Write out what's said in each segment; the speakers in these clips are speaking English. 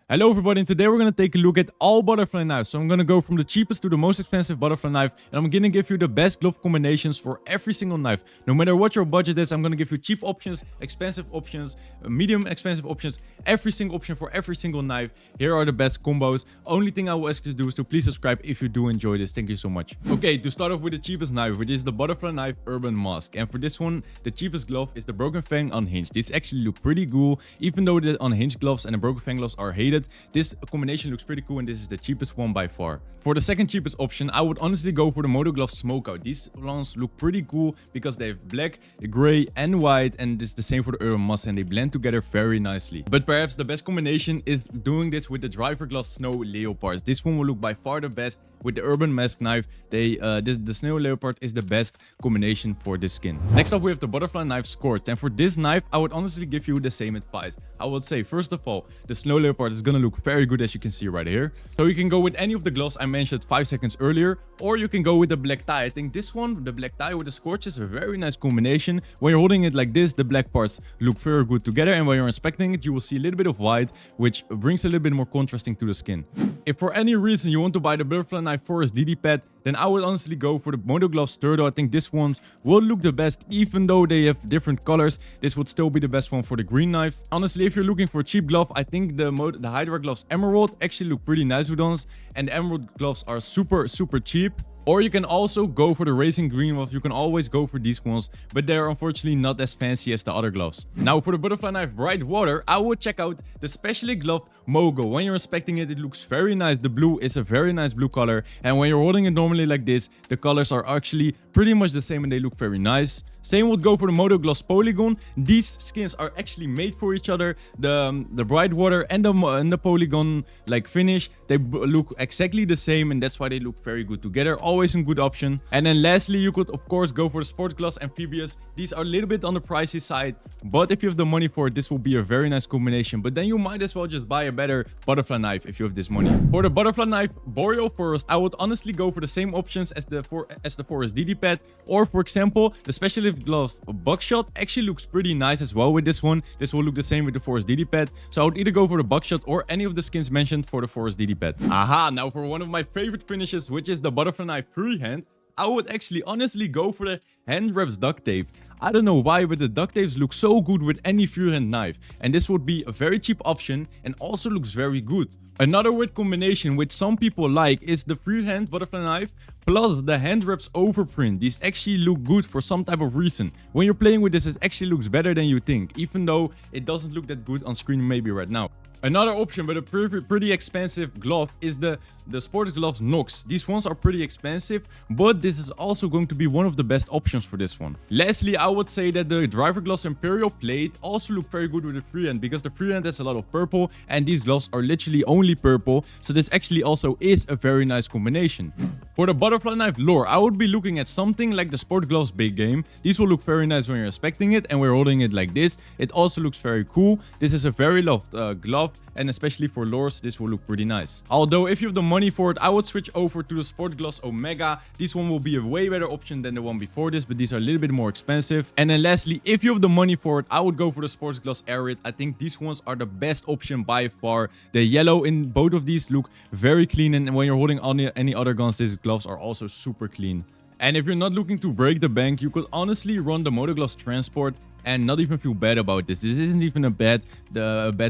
Hello everybody, and today we're going to take a look at all butterfly knives. So I'm going to go from the cheapest to the most expensive butterfly knife, and I'm going to give you the best glove combinations for every single knife. No matter what your budget is, I'm going to give you cheap options, expensive options, medium expensive options, every single option for every single knife. Here are the best combos. Only thing I will ask you to do is to please subscribe if you do enjoy this. Thank you so much. Okay, to start off with the cheapest knife, which is the butterfly knife Urban Mask. And for this one, the cheapest glove is the Broken Fang Unhinged. These actually look pretty cool, even though the Unhinged gloves and the Broken Fang gloves are hated. This combination looks pretty cool, and this is the cheapest one by far. For the second cheapest option, I would honestly go for the Moto Glove Smokeout. These ones look pretty cool because they have black, gray, and white, and it's the same for the Urban Mask, and they blend together very nicely. But perhaps the best combination is doing this with the Driver Glass Snow Leopards. This one will look by far the best with the Urban Mask knife. The Snow Leopard is the best combination for this skin. Next up, we have the butterfly knife Scorched, and for this knife, I would honestly give you the same advice. I would say, first of all, the Snow Leopard is gonna look very good, as you can see right here. So you can go with any of the gloves I mentioned 5 seconds earlier, or you can go with the black tie. I think this one, the black tie with the Scorch, is a very nice combination. When you're holding it like this, the black parts look very good together, and when you're inspecting it, you will see a little bit of white, which brings a little bit more contrasting to the skin. If for any reason you want to buy the Butterfly Knife Forest DDPAT, then I would honestly go for the Moto Glove Sturdo. I think this ones will look the best, even though they have different colors. This would still be the best one for the green knife. Honestly, if you're looking for a cheap glove, I think the Hydra gloves Emerald actually look pretty nice with those, and the Emerald gloves are super cheap. Or you can also go for the Racing Green gloves. You can always go for these ones, but they're unfortunately not as fancy as the other gloves. Now for the Butterfly Knife Bright Water, I would check out the specially gloved Mogul. When you're inspecting it, it looks very nice. The blue is a very nice blue color, and when you're holding it normally like this, the colors are actually pretty much the same and they look very nice. Same would go for the Moto Gloss Polygon. These skins are actually made for each other. The Bright Water and the Polygon like finish, they look exactly the same, and that's why they look very good together. Always a good option. And then lastly, you could of course go for the Sport Gloss Amphibious. These are a little bit on the pricey side, but if you have the money for it, this will be a very nice combination. But then you might as well just buy a better butterfly knife if you have this money. For the butterfly knife Boreal Forest, I would honestly go for the same options as the Forest DDPAT, or for example, the specialist glove Buckshot actually looks pretty nice as well with this one. This will look the same with the Forest DDPAT, so I would either go for the Buckshot or any of the skins mentioned for the Forest DDPAT. Aha, now for one of my favorite finishes, which is the butterfly knife Freehand, I would actually honestly go for the hand wraps duct tape. I don't know why, but the duct tapes look so good with any freehand knife, and this would be a very cheap option and also looks very good. Another weird combination which some people like is the freehand butterfly knife plus the hand wraps overprint. These actually look good for some type of reason. When you're playing with this, it actually looks better than you think, even though it doesn't look that good on screen maybe right now. Another option, but a pretty expensive glove, is the Sport Gloves Nox. These ones are pretty expensive, but this is also going to be one of the best options for this one. Lastly, I would say that the Driver Gloves Imperial Plate also look very good with the freehand, because the freehand has a lot of purple, and these gloves are literally only purple, so this actually also is a very nice combination. For the Butterfly Knife Lure, I would be looking at something like the Sport Gloves Big Game. These will look very nice when you're inspecting it, and we're holding it like this. It also looks very cool. This is a very loved glove, and especially for lures, this will look pretty nice. Although if you have the money for it, I would switch over to the Sport Gloss Omega. This one will be a way better option than the one before this, but these are a little bit more expensive. And then lastly, if you have the money for it, I would go for the Sports Gloss Arid. I think these ones are the best option by far. The yellow in both of these look very clean, and when you're holding any other guns, these gloves are also super clean. And if you're not looking to break the bank, you could honestly run the Moto Gloss Transport and not even feel bad about this. This isn't even a bad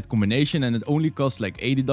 combination, and it only costs like $80,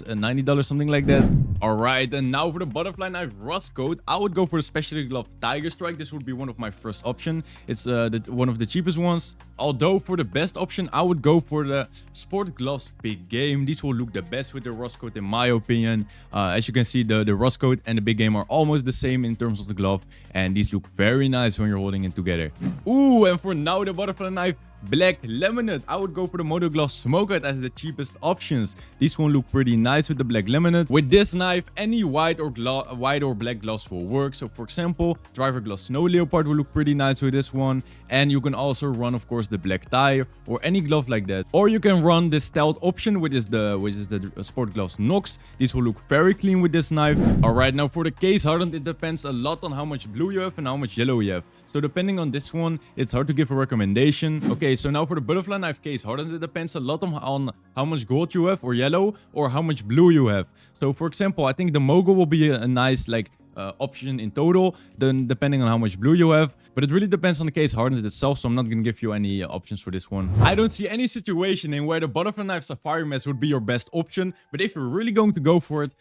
$90, something like that. Alright, and now for the Butterfly Knife Rust Coat, I would go for the Specially Gloved Tiger Strike. This would be one of my first option. It's one of the cheapest ones. Although for the best option, I would go for the Sport Gloves Big Game. These will look the best with the Rust Coat in my opinion. As you can see, the Rust Coat and the Big Game are almost the same in terms of the glove, and these look very nice when you're holding it together. Ooh, and for now, the Butterfly Knife Black Laminate, I would go for the Moto Gloss Smokeout as the cheapest options. These one look pretty nice with the black laminate. With this knife, any white or black gloves will work. So for example, Driver Gloss Snow Leopard will look pretty nice with this one. And you can also run, of course, the black tie or any glove like that. Or you can run the stealth option, which is the Sport Gloves Nox. These will look very clean with this knife. Alright, now for the case hardened, it depends a lot on how much blue you have and how much yellow you have. So depending on this one, it's hard to give a recommendation. Okay, so now for the butterfly knife case hardened, it depends a lot on how much gold you have or yellow or how much blue you have. So for example, I think the mogul will be a nice like option in total, then depending on how much blue you have, but it really depends on the case hardened itself, so I'm not gonna give you any options for this one. I don't see any situation in where the butterfly knife safari mask would be your best option, but if you're really going to go for it,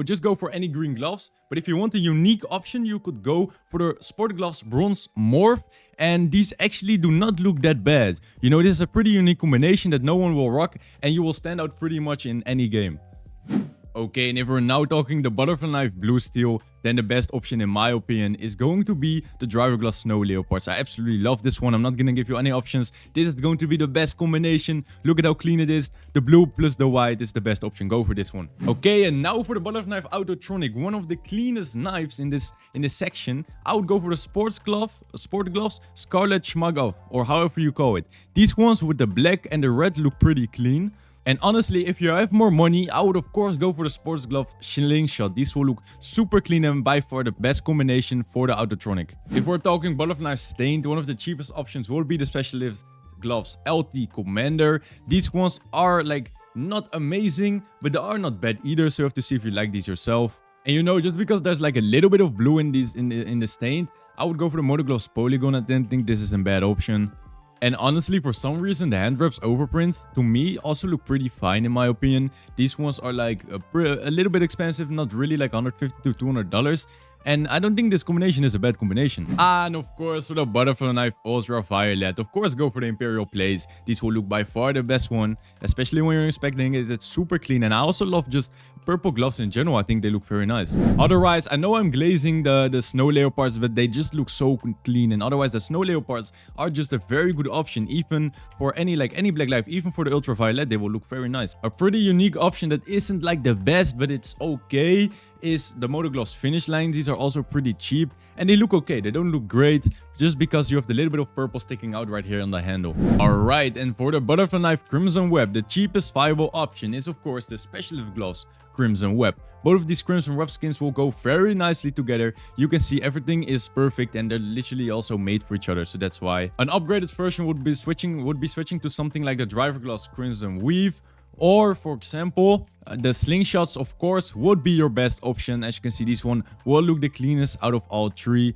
just go for any green gloves. But if you want a unique option, you could go for the sport gloves bronze morph, and these actually do not look that bad. This is a pretty unique combination that no one will rock, and you will stand out pretty much in any game. Okay, and if we're now talking the butterfly knife blue steel, then the best option in my opinion is going to be the driver glass snow leopards. I absolutely love this one. I'm not gonna give you any options. This is going to be the best combination. Look at how clean it is. The blue plus the white is the best option. Go for this one. Okay, and now for the butterfly knife Autotronic, one of the cleanest knives in this section. I would go for the sport gloves, Scarlet Schmago, or however you call it. These ones with the black and the red look pretty clean. And honestly, if you have more money, I would of course go for the sports glove slingshot. These will look super clean and by far the best combination for the Autotronic. If we're talking butterfly stained, one of the cheapest options will be the specialist gloves LT Commander. These ones are like not amazing, but they are not bad either, so you have to see if you like these yourself. And just because there's like a little bit of blue in these in the stained, I would go for the Motor Gloves Polygon. I didn't think this is a bad option. And honestly, for some reason, the hand wraps overprint to me also look pretty fine in my opinion. These ones are like a little bit expensive, not really, like $150 to $200. And I don't think this combination is a bad combination. And of course, for the butterfly knife Ultraviolet, of course go for the Imperial Plays. These will look by far the best one, especially when you're inspecting it. It's super clean, and I also love just purple gloves in general. I think they look very nice. Otherwise, I know I'm glazing the snow leopards, but they just look so clean. And otherwise, the snow leopards are just a very good option, even for any black life. Even for the Ultraviolet, they will look very nice. A pretty unique option that isn't like the best, but it's okay, is the Motor Gloves Finish Lines. These are also pretty cheap and they look okay. They don't look great just because you have the little bit of purple sticking out right here on the handle. Alright, and for the butterfly knife Crimson Web, the cheapest viable option is of course the specialist gloves Crimson Web. Both of these Crimson Web skins will go very nicely together. You can see everything is perfect and they're literally also made for each other, so that's why. An upgraded version would be switching to something like the Driver Gloves Crimson Weave. Or, for example, the slingshots, of course, would be your best option. As you can see, this one will look the cleanest out of all three.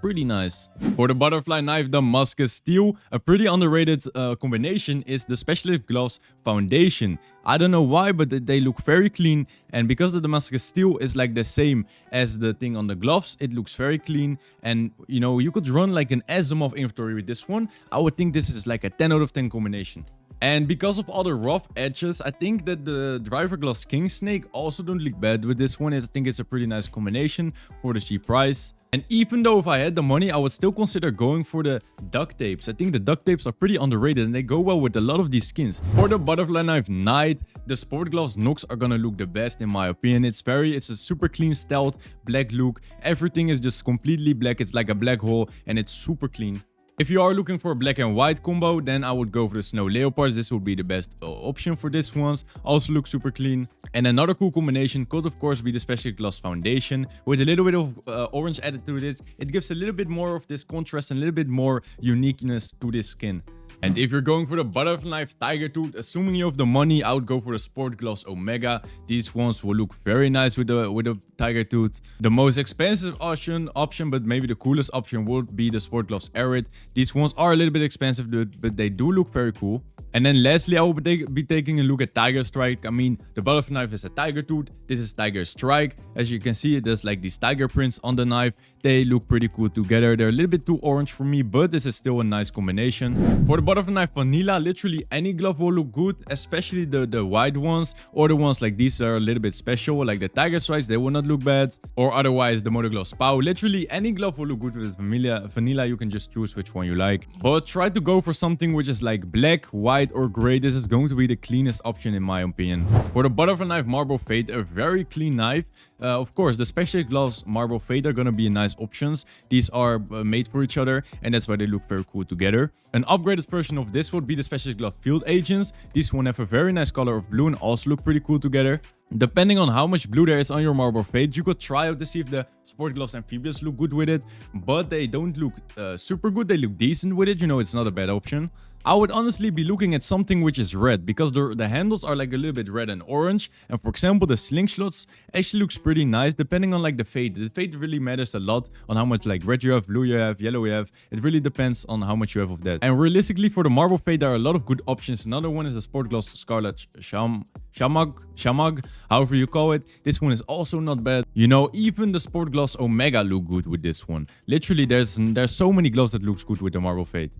Pretty nice. For the butterfly knife Damascus Steel, a pretty underrated combination is the Specialist Gloves Foundation. I don't know why, but they look very clean. And because the Damascus Steel is like the same as the thing on the gloves, it looks very clean. And, you could run like an Asimov inventory with this one. I would think this is like a 10 out of 10 combination. And because of all the rough edges, I think that the Driver Gloves King Snake also don't look bad with this one. I think it's a pretty nice combination for the cheap price. And even though if I had the money, I would still consider going for the duct tapes. I think the duct tapes are pretty underrated and they go well with a lot of these skins. For the butterfly knife Knight, the Sport Gloves Nox are gonna look the best in my opinion. It's a super clean stealth black look. Everything is just completely black. It's like a black hole and it's super clean. If you are looking for a black and white combo, then I would go for the Snow Leopards. This would be the best option for this ones. Also look super clean. And another cool combination could of course be the Special Gloss Foundation. With a little bit of orange added to it. It gives a little bit more of this contrast and a little bit more uniqueness to this skin. And if you're going for the butterfly knife Tiger Tooth, assuming you have the money, I would go for the Sport Gloves Omega. These ones will look very nice with the Tiger Tooth. The most expensive option, but maybe the coolest option would be the Sport Gloves Arid. These ones are a little bit expensive, but they do look very cool. And then lastly, I will be taking a look at Tiger Strike. I mean, the butterfly knife is a Tiger Tooth. This is Tiger Strike. As you can see, there's like these tiger prints on the knife. They look pretty cool together. They're a little bit too orange for me, but this is still a nice combination. For the butterfly knife Vanilla, literally any glove will look good, especially the white ones or the ones like these are a little bit special, like the Tiger Strikes, they will not look bad. Or otherwise, the Motor Gloves Pow. Literally any glove will look good with Vanilla. You can just choose which one you like. But try to go for something which is like black, white, or gray. This is going to be the cleanest option in my opinion. For the butterfly knife Marble Fate, a very clean knife. Of course, the Special Gloves Marble Fate are gonna be nice options. These are made for each other and that's why they look very cool together. An upgraded version of this would be the Special Glove Field Agents. These one have a very nice color of blue and also look pretty cool together. Depending on how much blue there is on your Marble Fate, you could try out to see if the Sport Gloves Amphibious look good with it, but they don't look super good. They look decent with it, it's not a bad option. I would honestly be looking at something which is red, because the handles are like a little bit red and orange. And for example, the slingshots actually looks pretty nice depending on like the fade. The fade really matters a lot on how much like red you have, blue you have, yellow you have. It really depends on how much you have of that. And realistically, for the marble fade, there are a lot of good options. Another one is the Sport Gloss Scarlet Shamag, however you call it. This one is also not bad. You know, even the Sport Gloss Omega look good with this one. Literally, there's so many gloves that looks good with the marble fade.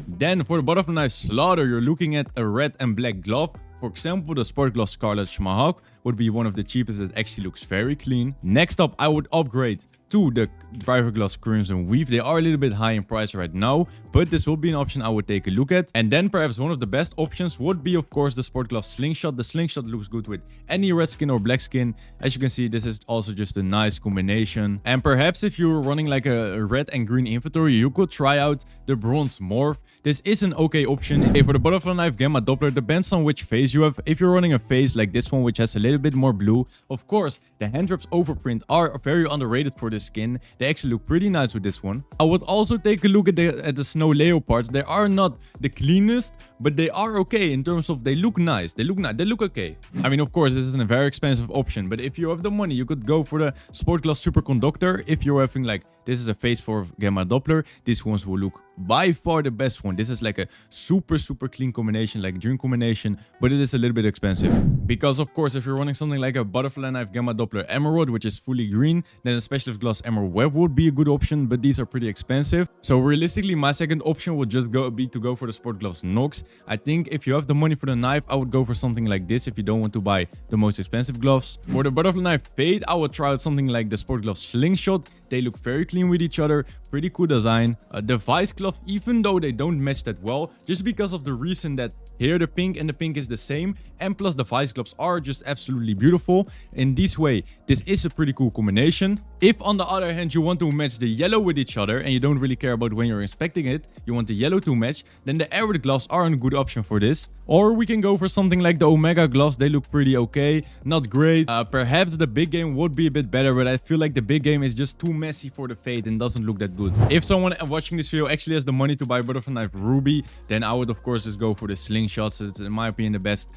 Then for the butterfly knife Slaughter, you're looking at a red and black glove. For example, the Sport Gloss Scarlet Schmahawk would be one of the cheapest that actually looks very clean. Next up, I would upgrade to the Driver Gloss Crimson Weave. They are a little bit high in price right now, but this will be an option I would take a look at. And then perhaps one of the best options would be, of course, the Sport Gloss Slingshot. The Slingshot looks good with any red skin or black skin. As you can see, this is also just a nice combination. And perhaps if you're running like a red and green inventory, you could try out the Bronze Morph. This is an okay option. Okay, for the butterfly knife Gamma Doppler, depends on which phase you have. If you're running a phase like this one, which has a little bit more blue, of course, the hand drops overprint are very underrated for this skin. They actually look pretty nice with this one. I would also take a look at the Snow Leopards. They are not the cleanest, but they are okay in terms of they look nice. They look okay. I mean, of course, this isn't a very expensive option, but if you have the money, you could go for the Sport Gloss Superconductor. If you're having like, this is a phase for Gamma Doppler, these ones will look by far the best one. This is like a super clean combination, like dream combination, but it is a little bit expensive. Because of course, if you're running something like a butterfly knife Gamma Doppler Emerald, which is fully green, then a specialist gloss Emerald Web would be a good option, but these are pretty expensive. So realistically, my second option would just be to go for the Sport Gloss Nox. I think if you have the money for the knife, I would go for something like this if you don't want to buy the most expensive gloves. For the butterfly knife Fade, I would try out something like the Sport Gloss Slingshot. They look very clean with each other, pretty cool design. The Vice Glove, even though they don't match that well, just because of the reason that here the pink and the pink is the same, and plus the Vice Gloves are just absolutely beautiful. In this way, this is a pretty cool combination. If on the other hand you want to match the yellow with each other and you don't really care about when you're inspecting it, you want the yellow to match, then the Arid gloves are a good option for this. Or we can go for something like the Omega gloves. They look pretty okay, not great. Perhaps the big game would be a bit better, but I feel like the big game is just too messy for the fade and doesn't look that good. If someone watching this video actually has the money to buy butterfly knife Ruby, then I would of course just go for the Slingshots. It's in my opinion the best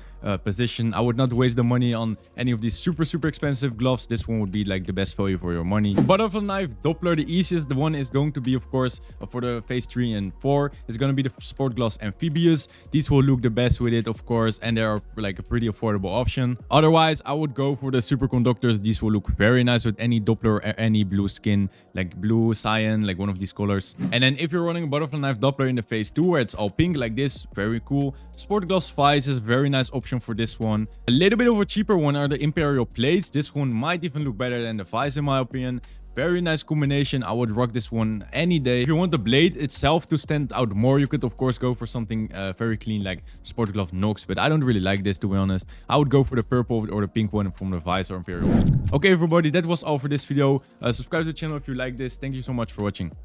position. I would not waste the money on any of these super expensive gloves. This one would be like the best value for your money. Butterfly knife Doppler, the easiest the one is going to be, of course, for the phase 3 and 4 is going to be the Sport Gloss Amphibious. These will look the best with it, of course, and they are like a pretty affordable option. Otherwise, I would go for the Superconductors. These will look very nice with any Doppler or any blue skin, like blue, cyan, like one of these colors. And then if you're running a butterfly knife Doppler in the phase 2 where it's all pink like this, very cool. Sport Gloss Vice is a very nice option for this one. A little bit of a cheaper one are the Imperial Plates. This one might even look better than the Vice in my opinion. Very nice combination. I would rock this one any day. If you want the blade itself to stand out more, you could of course go for something very clean like Sport Glove Nox, but I don't really like this, to be honest. I would go for the purple or the pink one from the Vice or Imperial. Okay everybody, that was all for this video. Subscribe to the channel if you like this. Thank you so much for watching.